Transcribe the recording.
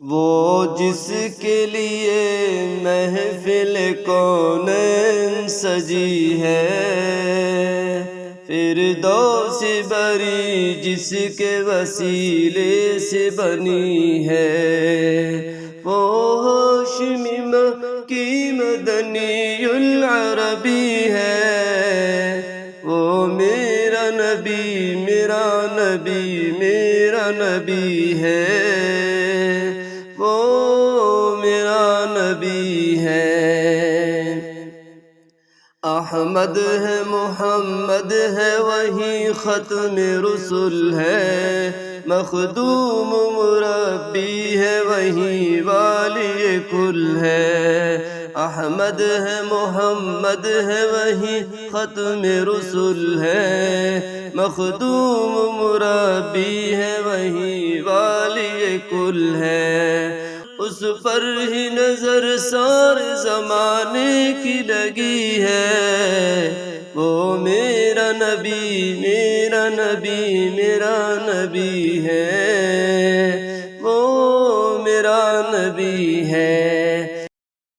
وہ جس کے لیے محفل کونین سجی ہے، فردوس بری جس کے وسیلے سے بنی ہے، وہ ہاشمی مکی مدنی العربی ہے، وہ میرا نبی میرا نبی میرا نبی ہے، وہ میرا نبی ہے۔ احمد ہے محمد ہے وہی ختم رسل ہے، مخدوم مربی ہے وہی والی کل ہے۔ احمد ہے محمد ہے وہی ختم رسل ہے، مخدوم مربی ہے وہی والی کل ہے۔ اس پر ہی نظر سارے زمانے کی لگی ہے، وہ میرا نبی میرا نبی میرا نبی ہے۔